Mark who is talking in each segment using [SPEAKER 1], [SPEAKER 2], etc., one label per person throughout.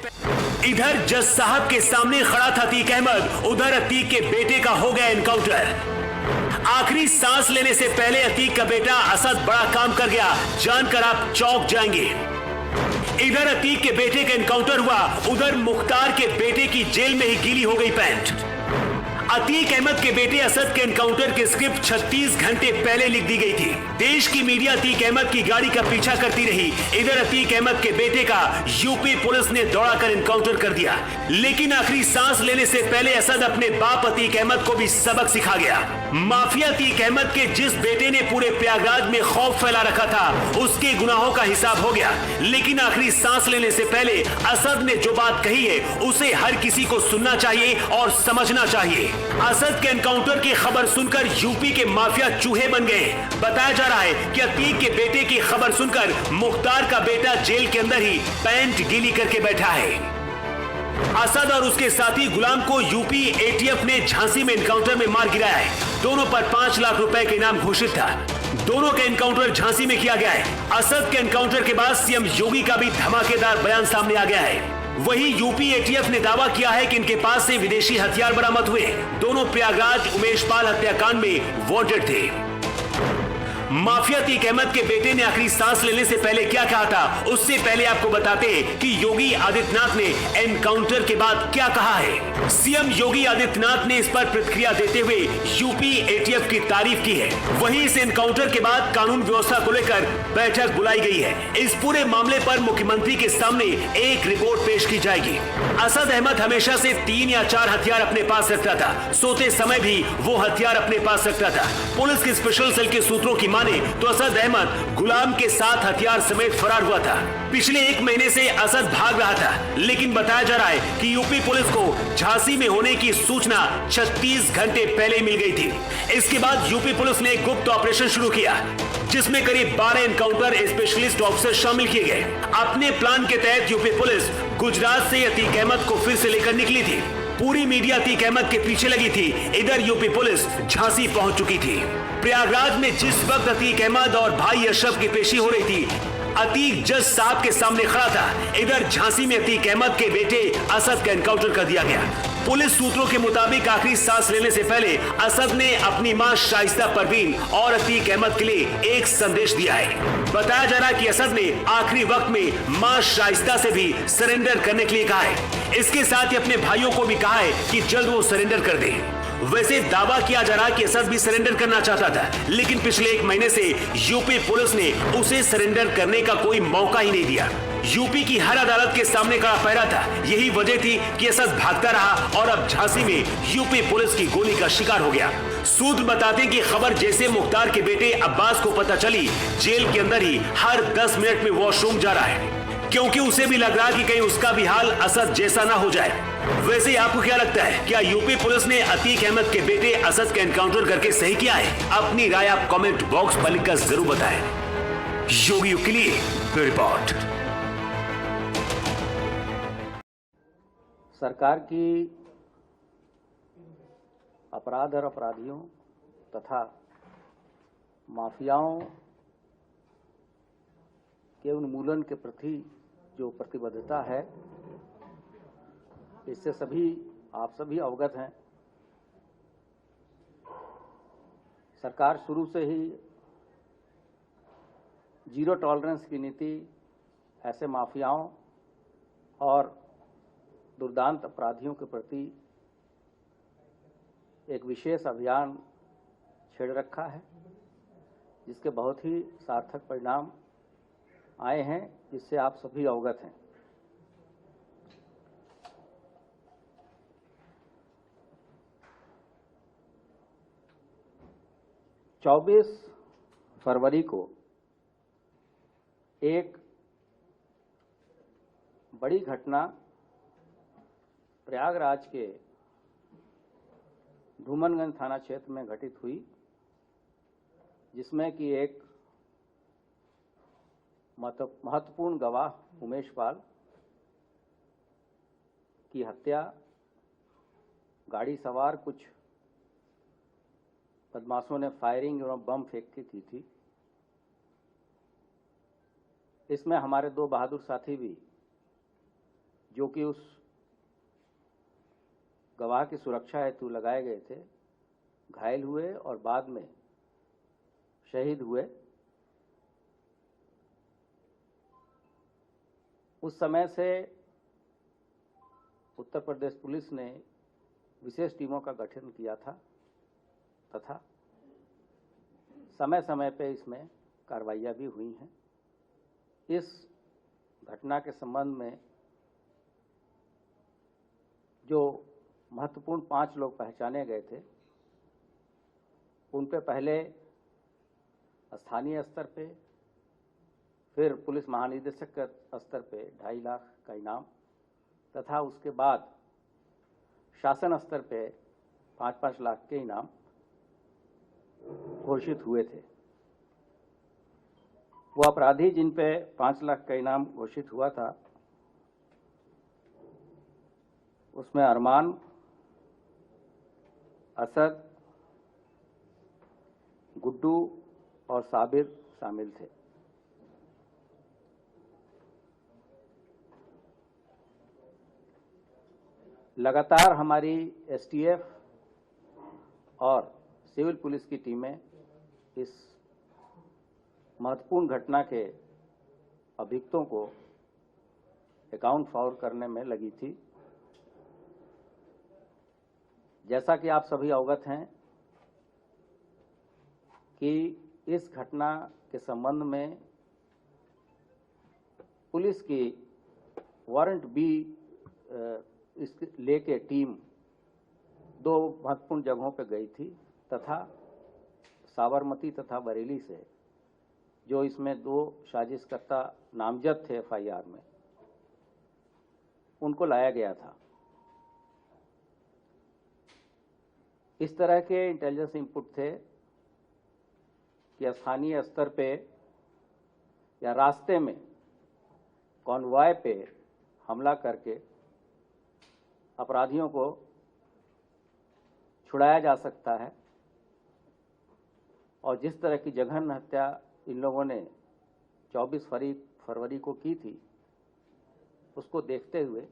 [SPEAKER 1] इधर जज साहब के सामने खड़ा था अतीक अहमद, उधर अतीक के बेटे का हो गया एनकाउंटर। आखिरी सांस लेने से पहले अतीक का बेटा असद बड़ा काम कर गया, जानकर आप चौंक जाएंगे। इधर अतीक के बेटे का एनकाउंटर हुआ, उधर मुख्तार के बेटे की जेल में ही गीली हो गई पैंट। अतीक अहमद के बेटे असद के एनकाउंटर की स्क्रिप्ट 36 घंटे पहले लिख दी गई थी। देश की मीडिया अतीक अहमद की गाड़ी का पीछा करती रही। इधर अतीक अहमद के बेटे का यूपी पुलिस ने दौड़ाकर एनकाउंटर कर दिया, लेकिन आखिरी सांस लेने से पहले असद अपने बाप अतीक अहमद को भी सबक सिखा गया। माफिया अतीक अहमद के जिस बेटे ने पूरे प्रयागराज में खौफ फैला रखा था, उसके गुनाहों का हिसाब हो गया, लेकिन आखिरी सांस लेने से पहले असद ने जो बात कही है उसे हर किसी को सुनना चाहिए और समझना चाहिए। असद के एनकाउंटर की खबर सुनकर यूपी के माफिया चूहे बन गए। बताया जा रहा है कि अतीक के बेटे की खबर सुनकर मुख्तार का बेटा जेल के अंदर ही पैंट गीली करके बैठा है। असद और उसके साथी गुलाम को यूपी एटीएफ ने झांसी में एनकाउंटर में मार गिराया है। दोनों पर 5 लाख रुपए का इनाम घोषित था। दोनों का एनकाउंटर झांसी में किया गया है। असद के एनकाउंटर के बाद सीएम योगी का भी धमाकेदार बयान सामने आ गया है। वहीं यूपी एटीएफ ने दावा किया है कि इनके पास से विदेशी हथियार बरामद हुए। दोनों प्रयागराज उमेश पाल हत्याकांड में वांटेड थे। माफिया अतीक अहमद के बेटे ने आखिरी सांस लेने से पहले क्या कहा था, उससे पहले आपको बताते हैं कि योगी आदित्यनाथ ने एनकाउंटर के बाद क्या कहा है। सीएम योगी आदित्यनाथ ने इस पर प्रतिक्रिया देते हुए यूपी एटीएफ की तारीफ की है। वहीं इस एनकाउंटर के बाद कानून व्यवस्था को लेकर बैठक बुलाई गई है। इस पूरे मामले पर मुख्यमंत्री के सामने एक रिपोर्ट पेश की जाएगी। असद अहमद हमेशा से 3 या 4 हथियार अपने पास रखता था। सोते समय भी वो हथियार अपने पास रखता था। पुलिस के स्पेशल सेल के सूत्रों की माने तो असद अहमद गुलाम के साथ हथियार समेत फरार हुआ था। पिछले 1 महीने से असद भाग रहा था, लेकिन बताया जा रहा है कि यूपी पुलिस को झांसी में होने की सूचना 36 घंटे पहले मिल गई थी। इसके बाद यूपी पुलिस ने एक गुप्त ऑपरेशन शुरू किया, जिसमें करीब 12 एनकाउंटर स्पेशलिस्ट ऑफिसर शामिल किए गए। अपने प्लान के तहत यूपी पुलिस गुजरात से अतीक अहमद को फिर से लेकर निकली थी। पूरी मीडिया अतीक अहमद के पीछे लगी थी। इधर यूपी पुलिस झांसी पहुंच चुकी थी। प्रयागराज में जिस वक्त अतीक अहमद और भाई अशरफ की पेशी हो रही थी, अतीक जज साहब के सामने खड़ा था। इधर झांसी में अतीक अहमद के बेटे असद का एनकाउंटर कर दिया गया। पुलिस सूत्रों के मुताबिक आखिरी सांस लेने से पहले असद ने अपनी मां शाइस्ता परवीन और अतीक अहमद के लिए एक संदेश दिया है। बताया जा रहा है कि असद ने आखिरी वक्त में मां शाइस्ता से भी सरेंडर करने के लिए कहा है। इसके साथ ही अपने भाइयों को भी कहा है कि जल्द वो सरेंडर कर दे। वैसे दावा किया जा रहा है कि असद भी सरेंडर करना चाहता था, लेकिन पिछले 1 महीने से यूपी पुलिस ने उसे सरेंडर करने का कोई मौका ही नहीं दिया। यूपी की हर अदालत के सामने खड़ा पैरा था। यही वजह थी कि असद भागता रहा और अब झांसी में यूपी पुलिस की गोली का शिकार हो गया। सूत्र बताते हैं कि खबर जैसे मुख्तार के बेटे अब्बास को पता चली, जेल के अंदर ही हर 10 मिनट में वॉशरूम जा रहा है, क्योंकि उसे भी लग रहा कि कहीं उसका भी हाल असद जैसा ना हो जाए। वैसे आपको क्या लगता है, क्या यूपी पुलिस ने अतीक अहमद के बेटे असद का एनकाउंटर करके सही किया है? अपनी राय आप कमेंट बॉक्स पर लिखकर जरूर बताएं। योगी के लिए रिपोर्ट।
[SPEAKER 2] सरकार की अपराध और अपराधियों तथा माफियाओं के उन्मूलन के प्रति जो प्रतिबद्धता है, इससे आप सभी अवगत हैं। सरकार शुरू से ही जीरो टॉलरेंस की नीति ऐसे माफियाओं और दुर्दांत अपराधियों के प्रति एक विशेष अभियान छेड़ रखा है, जिसके बहुत ही सार्थक परिणाम आए हैं, जिससे आप सभी अवगत हैं। चौबीस फरवरी को एक बड़ी घटना प्रयागराज के धूमनगंज थाना क्षेत्र में घटित हुई, जिसमें कि एक महत्वपूर्ण गवाह उमेश पाल की हत्या गाड़ी सवार कुछ बदमाशों ने फायरिंग एवं बम फेंक के की थी। इसमें हमारे 2 बहादुर साथी भी जो कि उस गवाह की सुरक्षा हेतु लगाए गए थे, घायल हुए और बाद में शहीद हुए। उस समय से उत्तर प्रदेश पुलिस ने विशेष टीमों का गठन किया था तथा समय समय पे इसमें कार्रवाइयाँ भी हुई हैं। इस घटना के संबंध में जो महत्वपूर्ण 5 लोग पहचाने गए थे, उन पे पहले स्थानीय स्तर पे, फिर पुलिस महानिदेशक के स्तर पे 2.5 लाख का इनाम तथा उसके बाद शासन स्तर पे 5-5 लाख के इनाम घोषित हुए थे। वो अपराधी जिन पे 5 लाख का इनाम घोषित हुआ था, उसमें अरमान, असद, गुड्डू और साबिर शामिल थे। लगातार हमारी एसटीएफ और सिविल पुलिस की टीमें इस महत्वपूर्ण घटना के अभियुक्तों को अकाउंट फॉर करने में लगी थी। जैसा कि आप सभी अवगत हैं कि इस घटना के संबंध में पुलिस की वारंट बी इसके लेके टीम 2 महत्वपूर्ण जगहों पर गई थी तथा साबरमती तथा बरेली से जो इसमें 2 साजिशकर्ता नामजद थे एफआईआर में, उनको लाया गया था। इस तरह के इंटेलिजेंस इनपुट थे कि स्थानीय स्तर पे या रास्ते में कॉन्वॉय पे हमला करके अपराधियों को छुड़ाया जा सकता है और जिस तरह की जघन्य हत्या इन लोगों ने 24 फरवरी को की थी, उसको देखते हुए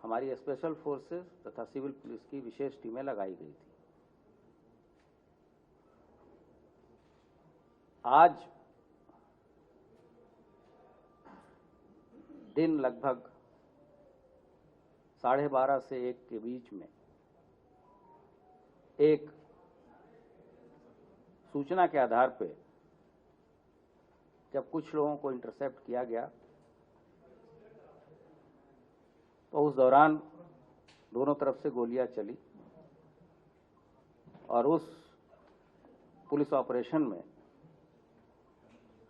[SPEAKER 2] हमारी स्पेशल फोर्सेस तथा सिविल पुलिस की विशेष टीमें लगाई गई थी। आज दिन लगभग 12:30 से 1 के बीच में एक सूचना के आधार पे जब कुछ लोगों को इंटरसेप्ट किया गया तो उस दौरान दोनों तरफ से गोलियां चली और उस पुलिस ऑपरेशन में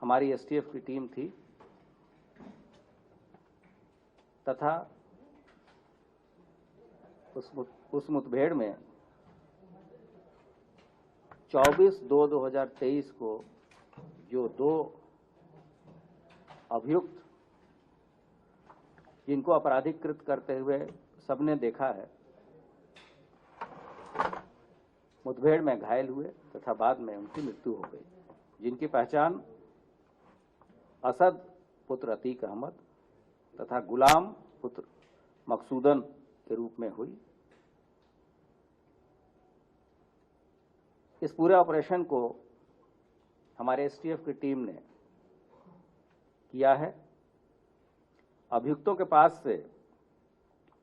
[SPEAKER 2] हमारी एसटीएफ की टीम थी तथा उस मुठभेड़ में 24/2/2023 को जो 2 अभियुक्त जिनको अपराधीकृत करते हुए सबने देखा है, मुठभेड़ में घायल हुए तथा बाद में उनकी मृत्यु हो गई, जिनकी पहचान असद पुत्र अतीक अहमद तथा गुलाम पुत्र मकसूदन के रूप में हुई। इस पूरे ऑपरेशन को हमारे एसटीएफ की टीम ने किया है। अभियुक्तों के पास से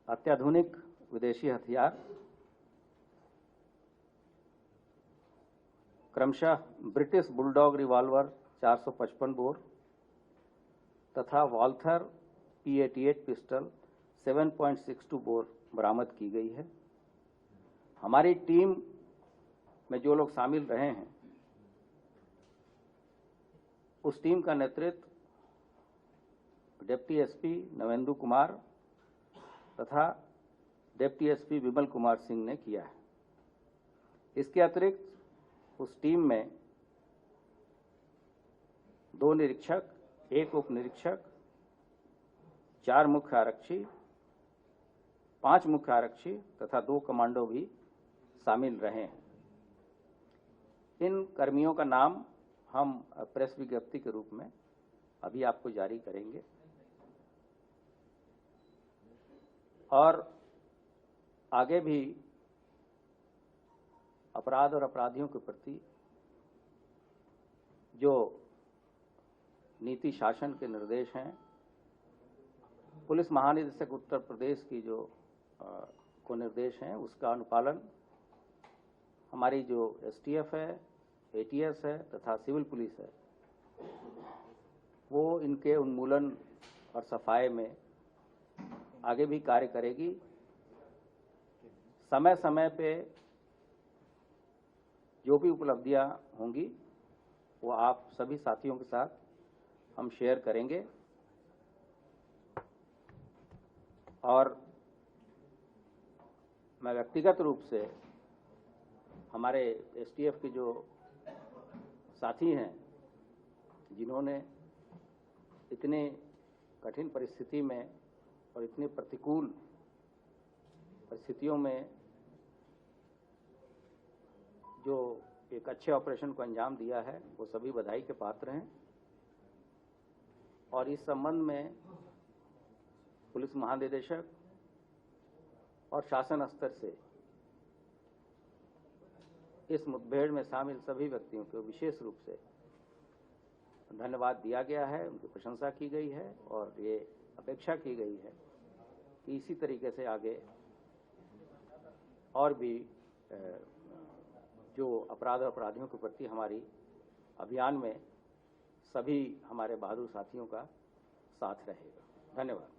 [SPEAKER 2] अत्याधुनिक विदेशी हथियार क्रमशः ब्रिटिश बुलडॉग रिवॉल्वर 455 बोर तथा वॉल्थर P88 पिस्टल 7.62 बोर बरामद की गई है। हमारी टीम में जो लोग शामिल रहे हैं, उस टीम का नेतृत्व डिप्टी एसपी नवेंदु कुमार तथा डिप्टी एसपी विमल कुमार सिंह ने किया है। इसके अतिरिक्त उस टीम में 2 निरीक्षक, 1 उप निरीक्षक, 4 मुख्य आरक्षी, 5 मुख्य आरक्षी तथा 2 कमांडो भी शामिल रहे हैं। इन कर्मियों का नाम हम प्रेस विज्ञप्ति के रूप में अभी आपको जारी करेंगे। और आगे भी अपराध और अपराधियों के प्रति जो नीति शासन के निर्देश हैं, पुलिस महानिदेशक उत्तर प्रदेश की जो को निर्देश हैं, उसका अनुपालन हमारी जो एसटीएफ है, एटीएस है तथा सिविल पुलिस है, वो इनके उन्मूलन और सफाई में आगे भी कार्य करेगी। समय समय पे जो भी उपलब्धियां होंगी वो आप सभी साथियों के साथ हम शेयर करेंगे। और मैं व्यक्तिगत रूप से हमारे एसटीएफ के जो साथी हैं, जिन्होंने इतने कठिन परिस्थिति में और इतने प्रतिकूल परिस्थितियों में जो एक अच्छे ऑपरेशन को अंजाम दिया है, वो सभी बधाई के पात्र हैं। और इस संबंध में पुलिस महानिदेशक और शासन स्तर से इस मुठभेड़ में शामिल सभी व्यक्तियों को विशेष रूप से धन्यवाद दिया गया है, उनकी प्रशंसा की गई है और ये अपेक्षा की गई है कि इसी तरीके से आगे और भी जो अपराध और अपराधियों के प्रति हमारी अभियान में सभी हमारे बहादुर साथियों का साथ रहेगा। धन्यवाद।